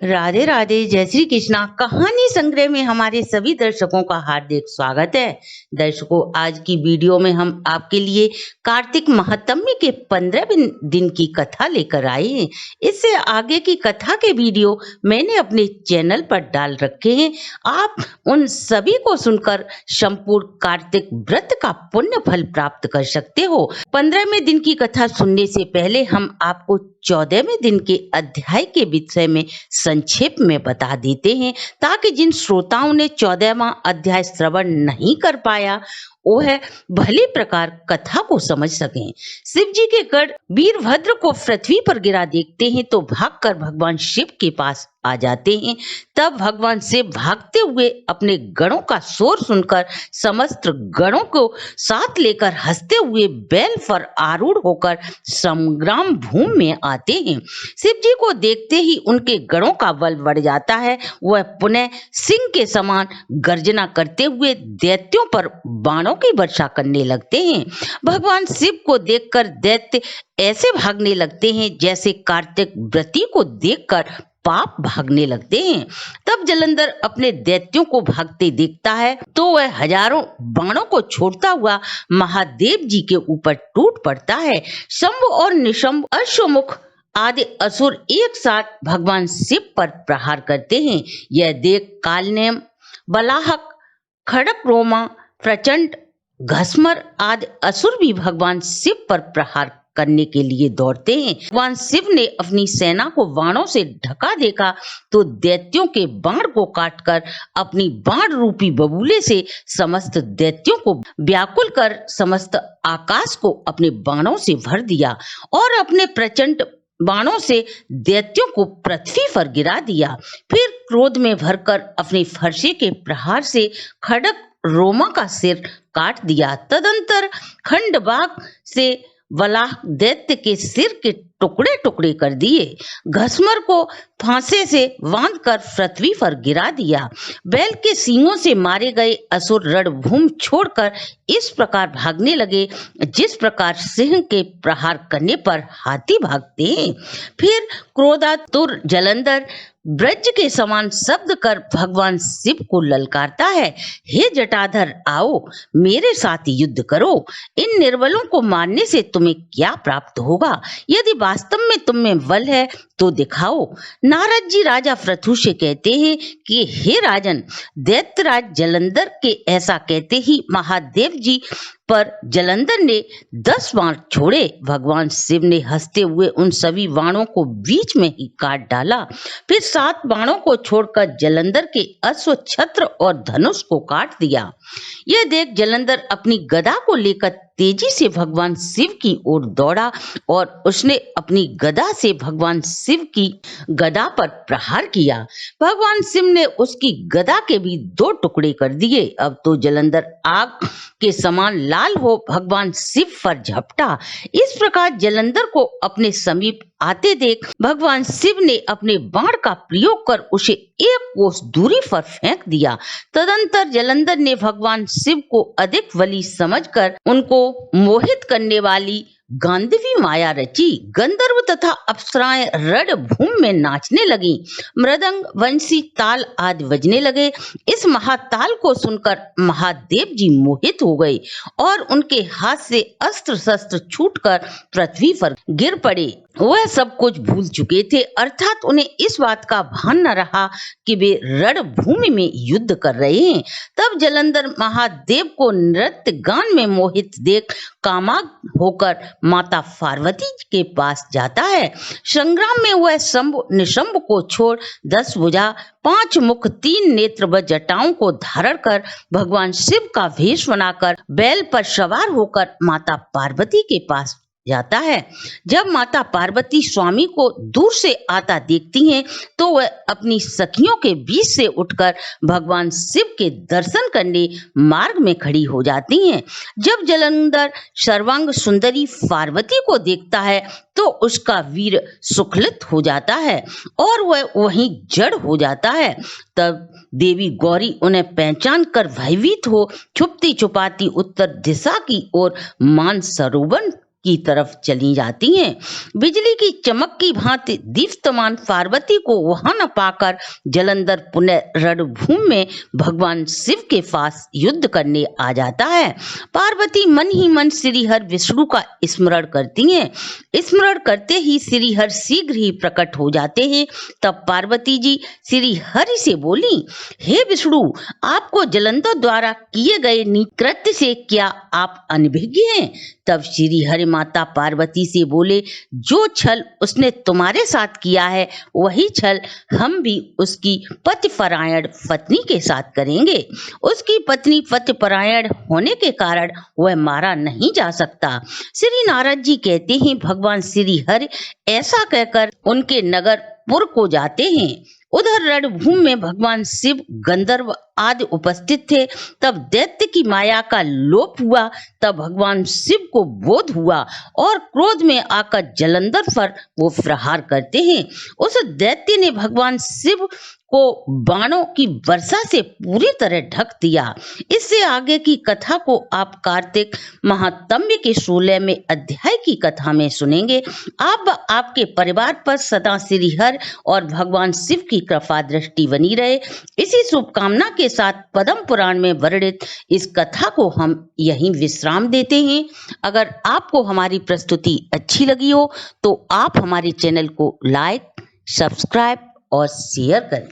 राधे राधे, जय श्री कृष्णा। कहानी संग्रह में हमारे सभी दर्शकों का हार्दिक स्वागत है। दर्शकों, आज की वीडियो में हम आपके लिए कार्तिक महात्म्य के 15वें दिन की कथा लेकर आए हैं। इससे आगे की कथा के वीडियो मैंने अपने चैनल पर डाल रखे हैं। आप उन सभी को सुनकर संपूर्ण कार्तिक व्रत का पुण्य फल प्राप्त कर सकते हो। 15वें दिन की कथा सुनने से पहले हम आपको 14वें दिन के अध्याय के विषय में संक्षेप में बता देते हैं, ताकि जिन श्रोताओं ने 14वां अध्याय श्रवण नहीं कर पाया वो है भली प्रकार कथा को समझ सकें। शिव जी के गढ़ वीरभद्र को पृथ्वी पर गिरा देखते हैं तो भागकर भगवान शिव के पास आ जाते हैं। तब भगवान शिव भागते हुए अपने गणों का शोर सुनकर समस्त गणों को साथ लेकर हंसते हुए बैल पर आरूढ़ होकर संग्राम भूमि में आते हैं। शिव जी को देखते ही उनके गणों का बल बढ़ जाता है। वह पुनः सिंह के समान गर्जना करते हुए दैत्यों पर बाणों की वर्षा करने लगते हैं। भगवान शिव को देखकर दैत्य ऐसे भागने लगते हैं जैसे कार्तिक व्रती को देखकर पाप भागने लगते हैं। तब जलंधर अपने दैत्यों को भागते देखता है तो वह हजारों बाणों को छोड़ता हुआ महादेव जी के ऊपर टूट पड़ता है। शंभु और निशंभ, अश्वमुख आदि असुर एक साथ भगवान शिव पर प्रहार करते हैं। यह देख कालनेम, बलाहक, खड़क-रोमा, प्रचंड, घस्मर आदि असुर भी भगवान शिव पर प्रहार करने के लिए दौड़ते हैं। भगवान शिव ने अपनी सेना को बाणों से ढका देखा तो दैत्यों के बाण को काटकर अपनी बाण रूपी बबूले से समस्त दैत्यों को व्याकुल कर समस्त आकाश को अपने बाणों से भर दिया और अपने प्रचंड बाणों से दैत्यों को पृथ्वी पर गिरा दिया। फिर क्रोध में भरकर अपने फरसे के प्रहार से खड़क रोमा का सिर काट दिया। तदंतर खंडबाग से वलाह दैत्य के सिर के टुकड़े टुकड़े कर दिए। घस्मर को फांसे से बांधकर पृथ्वी पर गिरा दिया। बैल के सींगों से मारे गए असुर रणभूमि छोड़कर इस प्रकार भागने लगे जिस प्रकार सिंह के प्रहार करने पर हाथी भागते हैं। फिर क्रोधातुर जलंधर ब्रज के समान शब्द कर भगवान शिव को ललकारता है, हे जटाधर, आओ मेरे साथ युद्ध करो। इन निर्बलों को मारने से तुम्हें क्या प्राप्त होगा? यदि वास्तव में तुम में बल है तो दिखाओ। नारद जी राजा पृथु से कहते हैं कि हे राजन, दैत्यराज जलंधर के ऐसा कहते ही महादेव जी पर जलंधर ने 10 बाण छोड़े। भगवान शिव ने हंसते हुए उन सभी बाणों को बीच में ही काट डाला। फिर 7 बाणों को छोड़कर जलंधर के अश्व, छत्र और धनुष को काट दिया। यह देख जलंधर अपनी गदा को लेकर तेजी से भगवान शिव की ओर दौड़ा और उसने अपनी गदा से भगवान शिव की गदा पर प्रहार किया। भगवान शिव ने उसकी गदा के भी 2 टुकड़े कर दिए। अब तो जलंधर आग के समान लाल हो भगवान शिव पर झपटा। इस प्रकार जलंधर को अपने समीप आते देख भगवान शिव ने अपने बाण का प्रयोग कर उसे 1 कोस दूरी पर फेंक दिया। तदंतर जलंधर ने भगवान शिव को अधिक बली समझकर उनको मोहित करने वाली गांधीवी माया रची। गंधर्व तथा अप्सराएं रणभूमि में नाचने लगी। मृदंग, वंशी, ताल आदि बजने लगे। इस महाताल को सुनकर महादेव जी मोहित हो गए और उनके हाथ से अस्त्र शस्त्र छूटकर पृथ्वी पर गिर पड़े। वह सब कुछ भूल चुके थे, अर्थात उन्हें इस बात का भान न रहा कि वे रणभूमि में युद्ध कर रहे हैं। तब जलंधर महादेव को नृत्य गान में मोहित देख कामाग्न होकर माता पार्वती के पास जाता है। संग्राम में वह शंभु निशंभ को छोड़ 10 भुजा, 5 मुख, 3 नेत्र व जटाओं को धारण कर भगवान शिव का वेश बनाकर बैल पर सवार होकर माता पार्वती के पास जाता है। जब माता पार्वती स्वामी को दूर से आता देखती हैं तो वह अपनी सखियों के बीच से उठकर भगवान शिव के दर्शन करने मार्ग में खड़ी हो जाती हैं। जब जलंधर सर्वांग सुंदरी पार्वती को देखता है तो उसका वीर सुखलित हो जाता है और वह वहीं जड़ हो जाता है। तब देवी गौरी उन्हें पहचान कर भयभीत हो छुपती छुपाती उत्तर दिशा की ओर मानसरोवर की तरफ चली जाती हैं। बिजली की चमक की भांति दीप्तमान पार्वती को वहां न पाकर जलंधर पुनः रणभूमि में भगवान शिव के पास युद्ध करने आ जाता है। पार्वती मन ही मन श्री हर विष्णु का स्मरण करती हैं। स्मरण करते ही श्री हर शीघ्र ही प्रकट हो जाते हैं। तब पार्वती जी श्री हरि से बोली, हे विष्णु, आपको जलंधर द्वारा किए गए कृत्य से क्या आप अनभिज्ञ हैं? तब श्री हरि माता पार्वती से बोले, जो छल उसने तुम्हारे साथ किया है वही छल हम भी उसकी पतिपरायण पत्नी के साथ करेंगे। उसकी पत्नी पतिपरायण होने के कारण वह मारा नहीं जा सकता। श्री नारद जी कहते हैं, भगवान श्री हरि ऐसा कहकर उनके नगर पुर को जाते हैं। उधर रणभूमि में भगवान शिव, गंधर्व आदि उपस्थित थे। तब दैत्य की माया का लोप हुआ। तब भगवान शिव को बोध हुआ और क्रोध में आकर जलंधर पर वो प्रहार करते हैं। उस दैत्य ने भगवान शिव को बाणों की वर्षा से पूरी तरह ढक दिया। इससे आगे की कथा को आप कार्तिक महात्म्य के 16वें अध्याय की कथा में सुनेंगे। आप आपके परिवार पर सदा श्री हरि और भगवान शिव की कृपा दृष्टि बनी रहे। इसी शुभकामना के साथ पद्म पुराण में वर्णित इस कथा को हम यहीं विश्राम देते हैं। अगर आपको हमारी प्रस्तुति अच्छी लगी हो तो आप हमारे चैनल को लाइक, सब्सक्राइब और शेयर करें।